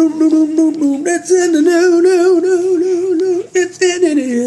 It's in the news. It's in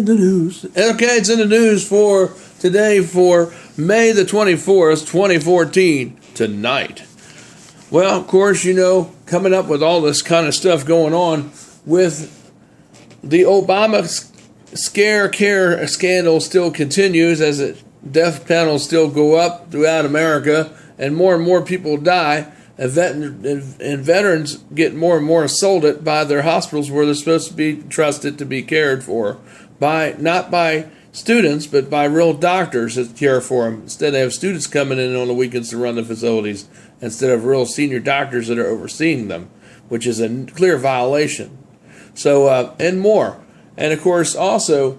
the news. Okay, it's in the news for today, for May the 24th, 2014, tonight. Well, of course, you know, coming up with all this kind of stuff going on with the Obama care scandal still continues as death panels still go up throughout America and more people die, and veterans get more and more assaulted by their hospitals where they're supposed to be trusted to be cared for by, not by students, but by real doctors that care for them. Instead, they have students coming in on the weekends to run the facilities instead of real senior doctors that are overseeing them, which is a clear violation. So, and more. And of course, also,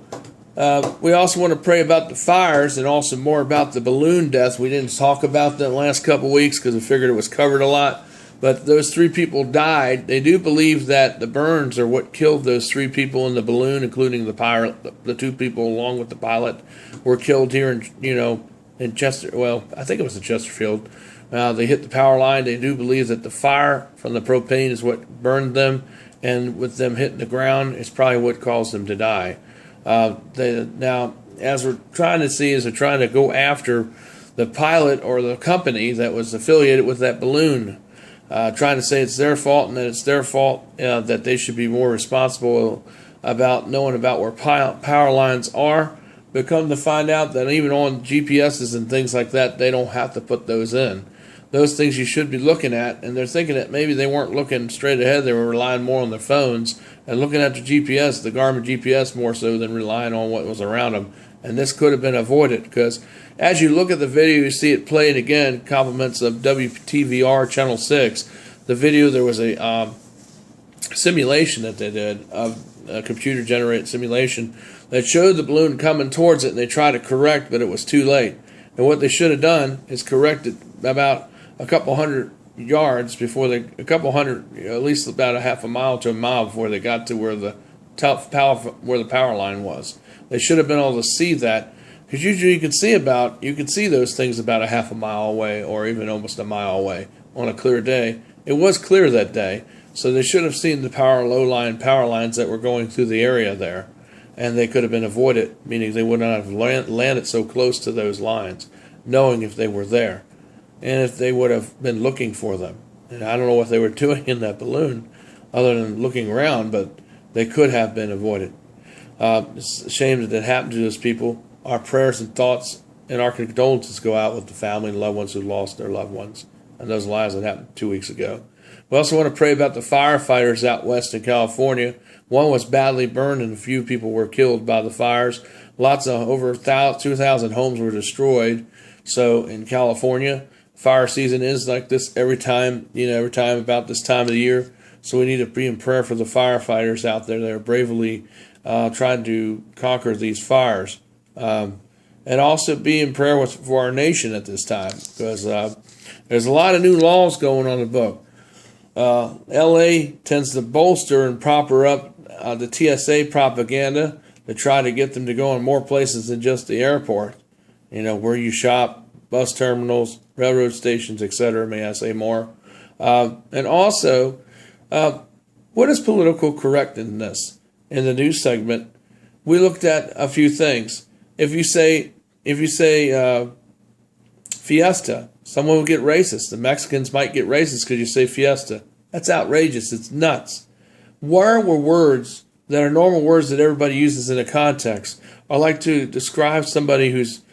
we also want to pray about the fires and also more about the balloon death. We didn't talk about that the last couple of weeks because we figured it was covered a lot. But those 3 people died. They do believe that the burns are what killed those 3 people in the balloon, including the pilot. The 2 people along with the pilot were killed here in Chester. Well, I think it was in Chesterfield. They hit the power line. They do believe that the fire from the propane is what burned them, and with them hitting the ground, it's probably what caused them to die. Now, as we're trying to see, is they're trying to go after the pilot or the company that was affiliated with that balloon, trying to say it's their fault and that it's their fault, that they should be more responsible about knowing about where power lines are. But come to find out that even on GPSs and things like that, they don't have to put those in. Those things you should be looking at, and they're thinking that maybe they weren't looking straight ahead. They were relying more on their phones and looking at the GPS, the Garmin GPS, more so than relying on what was around them. And this could have been avoided because as you look at the video, you see it playing again, compliments of WTVR Channel 6. The video, there was a simulation that they did, of a computer-generated simulation that showed the balloon coming towards it, and they tried to correct, but it was too late. And what they should have done is corrected about a couple hundred yards before at least about a half a mile to a mile before they got to where the power line was. They should have been able to see that, because usually you can see those things about a half a mile away or even almost a mile away on a clear day. It was clear that day, so they should have seen the power lines that were going through the area there, and they could have been avoided, meaning they would not have landed so close to those lines, knowing if they were there. And if they would have been looking for them. And I don't know what they were doing in that balloon other than looking around, but they could have been avoided. It's a shame that happened to those people. Our prayers and thoughts and our condolences go out with the family and loved ones who lost their loved ones and those lives that happened 2 weeks ago. We also want to pray about the firefighters out west in California. One was badly burned and a few people were killed by the fires. Over 2,000 homes were destroyed. So in California, fire season is like this every time about this time of the year. So we need to be in prayer for the firefighters out there that are bravely trying to conquer these fires. And also be in prayer for our nation at this time, because there's a lot of new laws going on in the book. LA tends to bolster and proper up the TSA propaganda to try to get them to go in more places than just the airport. Where you shop, bus terminals, railroad stations, etc. May I say more? And also, what is political correctness? In the news segment, we looked at a few things. If you say fiesta, someone will get racist. The Mexicans might get racist because you say fiesta. That's outrageous. It's nuts. Where were words that are normal words that everybody uses in a context, or like to describe somebody who's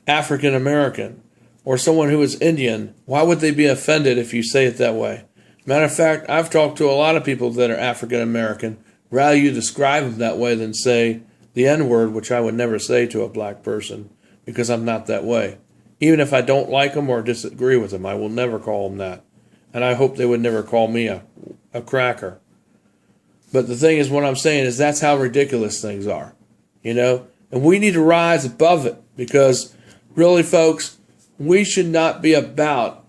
African American or someone who is Indian? Why would they be offended if you say it that way? Matter of fact, I've talked to a lot of people that are African American. Rather you describe them that way than say the N-word, which I would never say to a black person, because I'm not that way. Even if I don't like them or disagree with them, I will never call them that. And I hope they would never call me a cracker. But the thing is, what I'm saying is that's how ridiculous things are, And we need to rise above it, because really, folks, we should not be about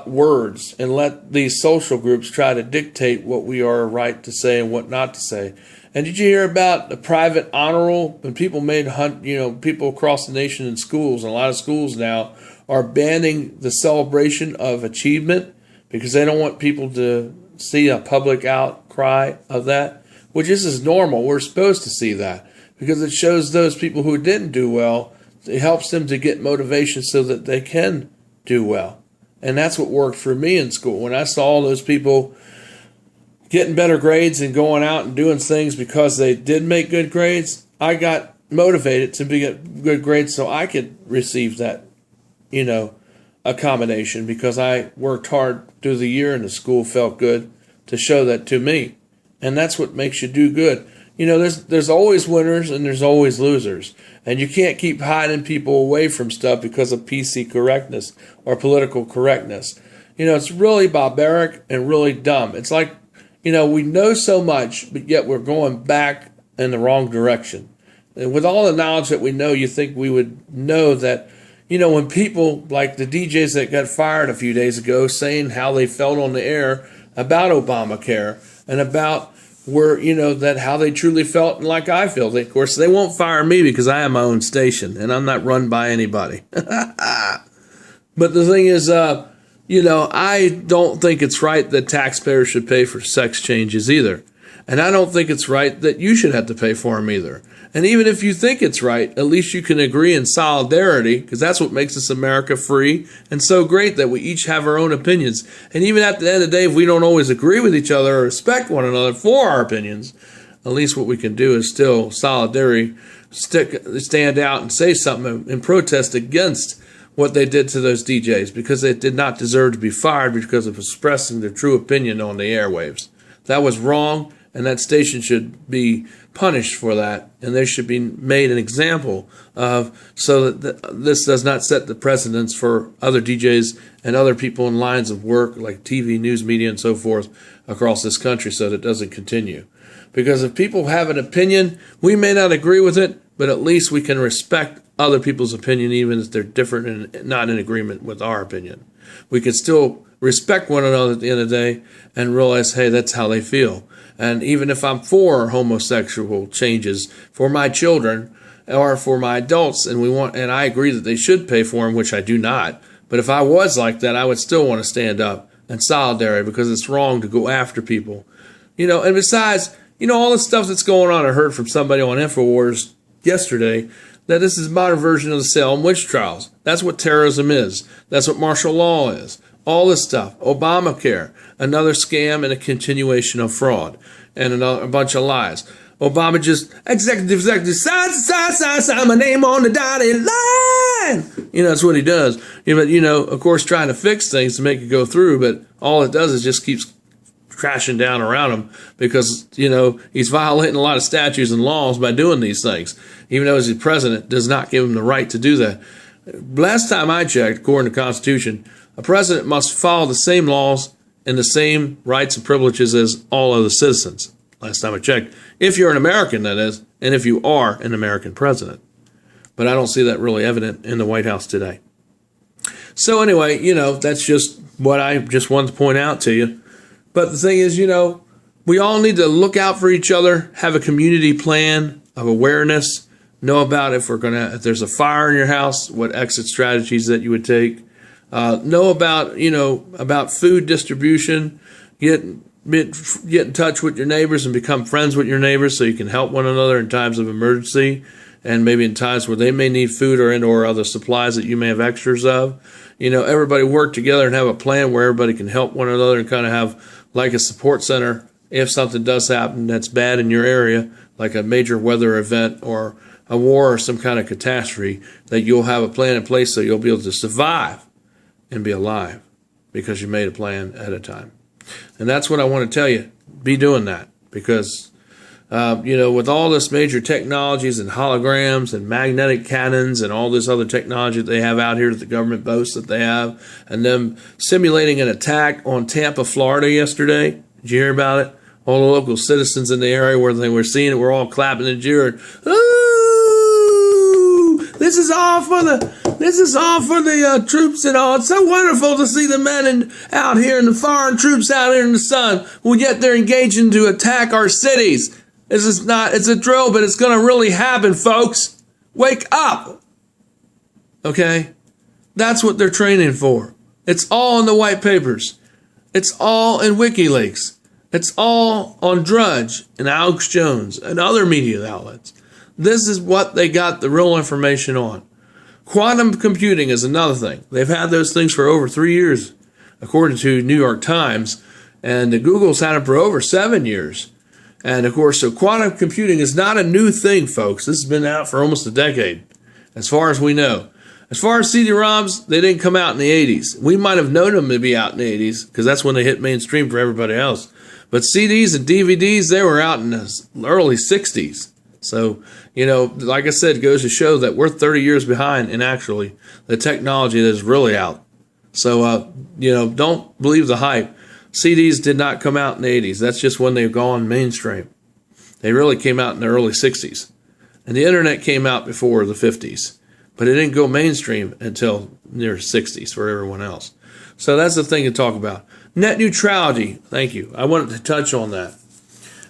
words and let these social groups try to dictate what we are right to say and what not to say. And did you hear about the private honor roll? When people people across the nation in schools, and a lot of schools now are banning the celebration of achievement because they don't want people to see a public outcry of that, which is normal. We're supposed to see that because it shows those people who didn't do well, it helps them to get motivation so that they can do well. And that's what worked for me in school. When I saw all those people getting better grades and going out and doing things because they did make good grades, I got motivated to get good grades so I could receive that, accommodation, because I worked hard through the year and the school felt good to show that to me. And that's what makes you do good. There's always winners and there's always losers. And you can't keep hiding people away from stuff because of PC correctness or political correctness. It's really barbaric and really dumb. It's like, we know so much, but yet we're going back in the wrong direction. And with all the knowledge that we know, you think we would know that, when people like the DJs that got fired a few days ago saying how they felt on the air about Obamacare and about that how they truly felt, and like I feel. Of course, they won't fire me because I have my own station and I'm not run by anybody. But the thing is, I don't think it's right that taxpayers should pay for sex changes either. And I don't think it's right that you should have to pay for them either. And even if you think it's right, at least you can agree in solidarity, because that's what makes this America free and so great, that we each have our own opinions. And even at the end of the day, if we don't always agree with each other or respect one another for our opinions, at least what we can do is still solidarity, stand out and say something and protest against what they did to those DJs, because they did not deserve to be fired because of expressing their true opinion on the airwaves. That was wrong, and that station should be punished for that, and there should be made an example of, so that this does not set the precedence for other DJs and other people in lines of work like TV, news media, and so forth across this country, so that it doesn't continue. Because if people have an opinion, we may not agree with it, but at least we can respect other people's opinion, even if they're different and not in agreement with our opinion. We can still respect one another at the end of the day and realize, hey, that's how they feel. And even if I'm for homosexual changes for my children or for my adults, and I agree that they should pay for them, which I do not. But if I was like that, I would still want to stand up in solidarity, because it's wrong to go after people. And besides, all the stuff that's going on, I heard from somebody on InfoWars yesterday that this is a modern version of the Salem witch trials. That's what terrorism is. That's what martial law is. All this stuff. Obamacare, another scam and a continuation of fraud and a bunch of lies. Obama just executive, sign my name on the dotted line. That's what he does. But, of course, trying to fix things to make it go through, but all it does is just keeps crashing down around him, because, he's violating a lot of statutes and laws by doing these things, even though he's president does not give him the right to do that. Last time I checked, according to the Constitution, a president must follow the same laws and the same rights and privileges as all other citizens. Last time I checked, if you're an American, that is, and if you are an American president. But I don't see that really evident in the White House today. So anyway, that's just what I just wanted to point out to you. But the thing is, we all need to look out for each other, have a community plan of awareness, know about if there's a fire in your house, what exit strategies that you would take. Know about food distribution. Get in touch with your neighbors and become friends with your neighbors so you can help one another in times of emergency, and maybe in times where they may need food or other supplies that you may have extras of. Everybody work together and have a plan where everybody can help one another and kind of have like a support center if something does happen that's bad in your area, like a major weather event or a war or some kind of catastrophe, that you'll have a plan in place so you'll be able to survive and be alive because you made a plan ahead of time. And that's what I want to tell you. Be doing that, because, with all this major technologies and holograms and magnetic cannons and all this other technology that they have out here that the government boasts that they have, and them simulating an attack on Tampa, Florida yesterday. Did you hear about it? All the local citizens in the area where they were seeing it were all clapping and jeering. This is all for the troops and all. It's so wonderful to see the men out here and the foreign troops out here in the sun, well, yet they're engaging to attack our cities. It's a drill, but it's going to really happen, folks. Wake up. Okay? That's what they're training for. It's all in the white papers. It's all in WikiLeaks. It's all on Drudge and Alex Jones and other media outlets. This is what they got the real information on. Quantum computing is another thing. They've had those things for over 3 years, according to New York Times, and Google's had them for over 7 years. And of course, so quantum computing is not a new thing, folks. This has been out for almost a decade, as far as we know. As far as CD-ROMs, they didn't come out in the 80s. We might have known them to be out in the 80s, because that's when they hit mainstream for everybody else. But CDs and DVDs, they were out in the early 60s. So, like I said, it goes to show that we're 30 years behind in actually the technology that is really out. So, don't believe the hype. CDs did not come out in the 80s. That's just when they've gone mainstream. They really came out in the early 60s. And the internet came out before the 50s. But it didn't go mainstream until near 60s for everyone else. So that's the thing to talk about. Net neutrality. Thank you. I wanted to touch on that.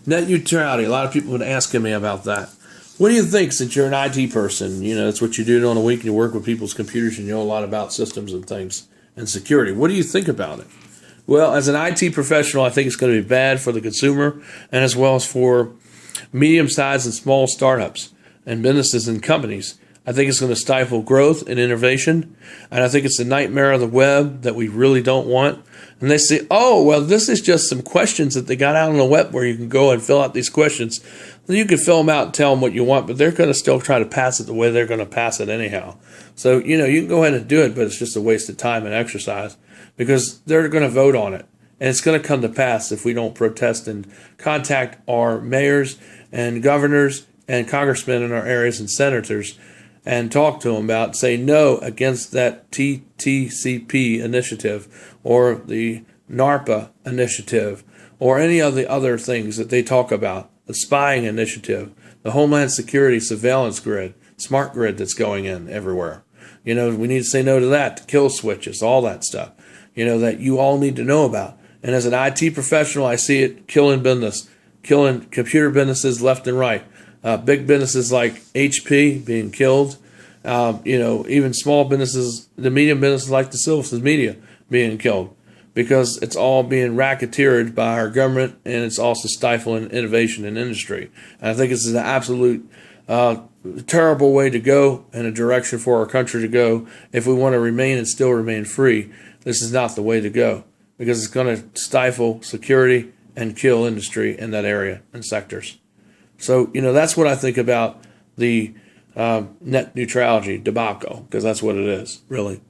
Net neutrality. A lot of people have been asking me about that. What do you think, since you're an IT person? That's what you do on a week. You work with people's computers. You know a lot about systems and things and security. What do you think about it? Well, as an IT professional, I think it's going to be bad for the consumer and as well as for medium-sized and small startups and businesses and companies. I think it's going to stifle growth and innovation, and I think it's a nightmare of the web that we really don't want. And they say, oh, well, this is just some questions that they got out on the web where you can go and fill out these questions. Then you can fill them out and tell them what you want, but they're going to still try to pass it the way they're going to pass it anyhow. So, you can go ahead and do it, but it's just a waste of time and exercise because they're going to vote on it. And it's going to come to pass if we don't protest and contact our mayors and governors and congressmen in our areas and senators and talk to them about, say no against that TTCP initiative or the NARPA initiative or any of the other things that they talk about, the spying initiative, the Homeland Security surveillance grid, smart grid that's going in everywhere. We need to say no to that, to kill switches, all that stuff, that you all need to know about. And as an IT professional, I see it killing business, killing computer businesses left and right. Big businesses like HP being killed, even small businesses, the medium businesses like the Silverson Media being killed because it's all being racketeered by our government and it's also stifling innovation in industry. And I think this is an absolute terrible way to go and a direction for our country to go if we want to remain and still remain free. This is not the way to go because it's going to stifle security and kill industry in that area and sectors. So, that's what I think about the net neutrality debacle, because that's what it is, really.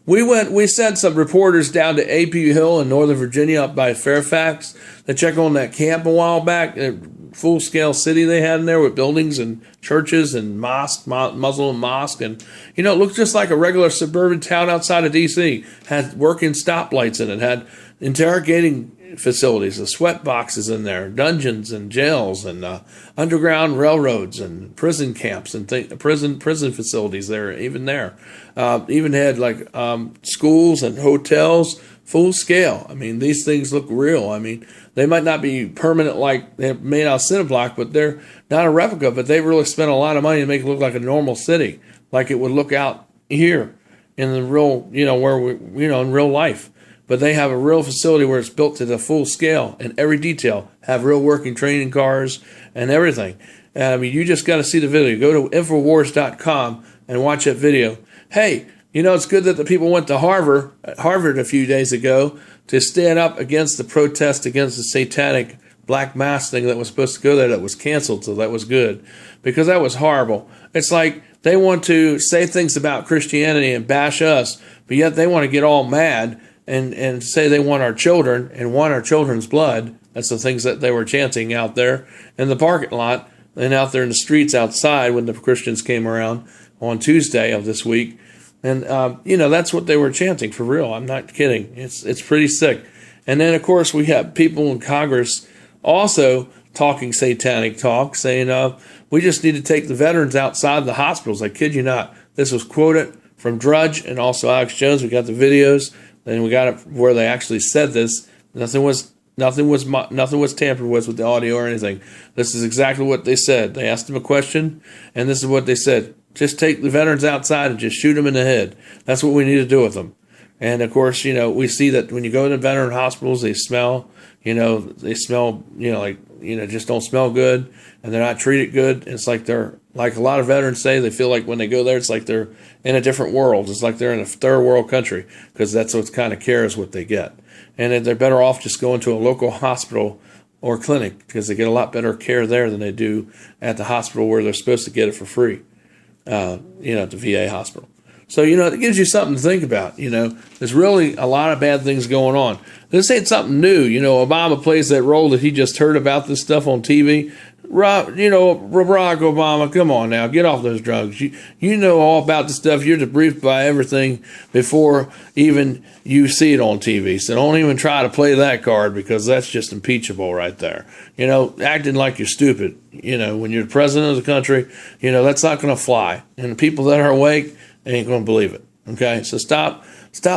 We sent some reporters down to AP Hill in Northern Virginia up by Fairfax to check on that camp a while back, a full-scale city they had in there with buildings and churches and mosque, Muslim mosque. And, it looked just like a regular suburban town outside of D.C. Had working stoplights in it, had interrogating facilities, the sweat boxes in there, dungeons and jails and underground railroads and prison camps and prison facilities there, even there. Even had like schools and hotels, full scale. I mean, these things look real. I mean, they might not be permanent like they're made out of Cineblock, but they're not a replica, but they really spent a lot of money to make it look like a normal city, like it would look out here in the real, where we, in real life. But they have a real facility where it's built to the full scale and every detail, have real working training cars and everything. I mean, you just got to see the video. Go to Infowars.com and watch that video. Hey, it's good that the people went to Harvard a few days ago to stand up against the protest against the satanic black mass thing that was supposed to go there that was canceled, so that was good. Because that was horrible. It's like they want to say things about Christianity and bash us, but yet they want to get all mad and say they want our children and want our children's blood. That's the things that they were chanting out there in the parking lot and out there in the streets outside when the Christians came around on Tuesday of this week. And, that's what they were chanting for real. I'm not kidding. It's pretty sick. And then, of course, we have people in Congress also talking satanic talk, saying we just need to take the veterans outside the hospitals. I kid you not. This was quoted from Drudge and also Alex Jones. We got the videos. Then we got it where they actually said this. Nothing was tampered with the audio or anything. This is exactly what they said. They asked him a question, and this is what they said. Just take the veterans outside and just shoot them in the head. That's what we need to do with them. And of course, we see that when you go to veteran hospitals, they smell, just don't smell good, and they're not treated good. It's like like a lot of veterans say, they feel like when they go there, it's like they're in a different world. It's like they're in a third world country, because that's what kind of care is what they get. And they're better off just going to a local hospital or clinic, because they get a lot better care there than they do at the hospital where they're supposed to get it for free, at the VA hospital. So, it gives you something to think about. There's really a lot of bad things going on. This ain't something new. Obama plays that role that he just heard about this stuff on TV. Barack Obama, come on now, get off those drugs. You know all about the stuff. You're debriefed by everything before even you see it on TV. So don't even try to play that card, because that's just impeachable right there. Acting like you're stupid, when you're the president of the country, that's not going to fly. And the people that are awake ain't going to believe it. Okay, so stop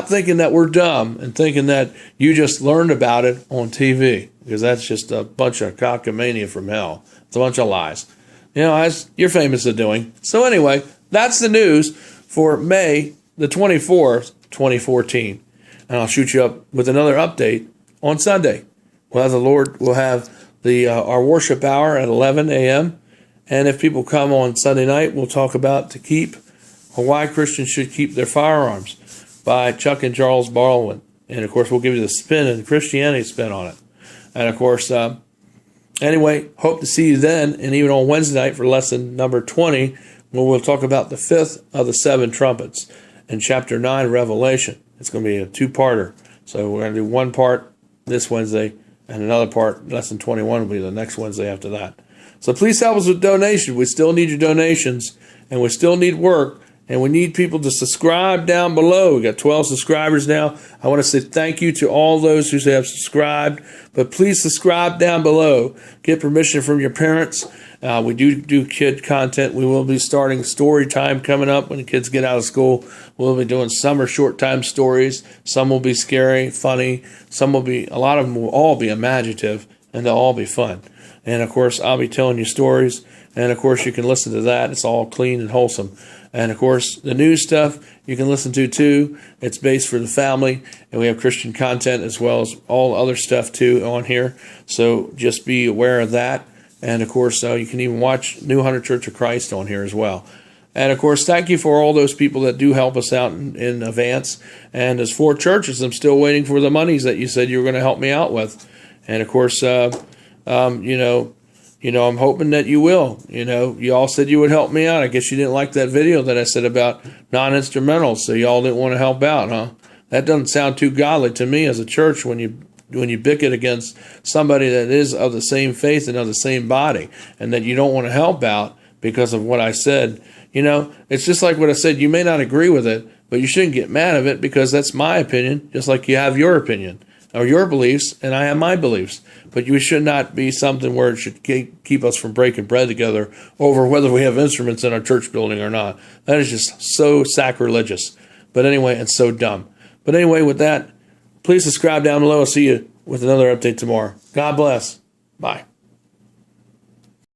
thinking that we're dumb and thinking that you just learned about it on TV, because that's just a bunch of cockamania from hell. It's a bunch of lies, as you're famous at doing. So anyway, that's the news for May the 24th, 2014. And I'll shoot you up with another update on Sunday. We'll have our worship hour at 11 a.m. And if people come on Sunday night, we'll talk about why Christians should keep their firearms by Chuck and Charles Baldwin. And of course, we'll give you the spin and the Christianity spin on it. And of course, anyway, hope to see you then, and even on Wednesday night for lesson number 20, where we'll talk about the fifth of the seven trumpets in chapter 9, Revelation. It's going to be a two-parter. So we're going to do one part this Wednesday, and another part, lesson 21, will be the next Wednesday after that. So please help us with donations. We still need your donations, and we still need work. And we need people to subscribe down below. We got 12 subscribers now. I want to say thank you to all those who have subscribed. But please subscribe down below. Get permission from your parents. We do kid content. We will be starting story time coming up when the kids get out of school. We'll be doing summer short time stories. Some will be scary, funny. A lot of them will all be imaginative, and they'll all be fun. And of course, I'll be telling you stories. And of course, you can listen to that. It's all clean and wholesome. And of course, the news stuff you can listen to too. It's based for the family, and we have Christian content as well as all other stuff too on here. So just be aware of that. And of course, you can even watch New Hunter Church of Christ on here as well. And of course, thank you for all those people that do help us out in advance. And as for churches, I'm still waiting for the monies that you said you were going to help me out with. And of course, I'm hoping that you will. You all said you would help me out. I guess you didn't like that video that I said about non-instrumentals, so y'all didn't want to help out, huh? That doesn't sound too godly to me as a church when you bicket against somebody that is of the same faith and of the same body, and that you don't want to help out because of what I said. It's just like what I said. You may not agree with it, but you shouldn't get mad at it, because that's my opinion, just like you have your opinion or your beliefs, and I have my beliefs. But you should not be something where it should keep us from breaking bread together over whether we have instruments in our church building or not. That is just so sacrilegious. But anyway, and so dumb. But anyway, with that, please subscribe down below. I'll see you with another update tomorrow. God bless. Bye.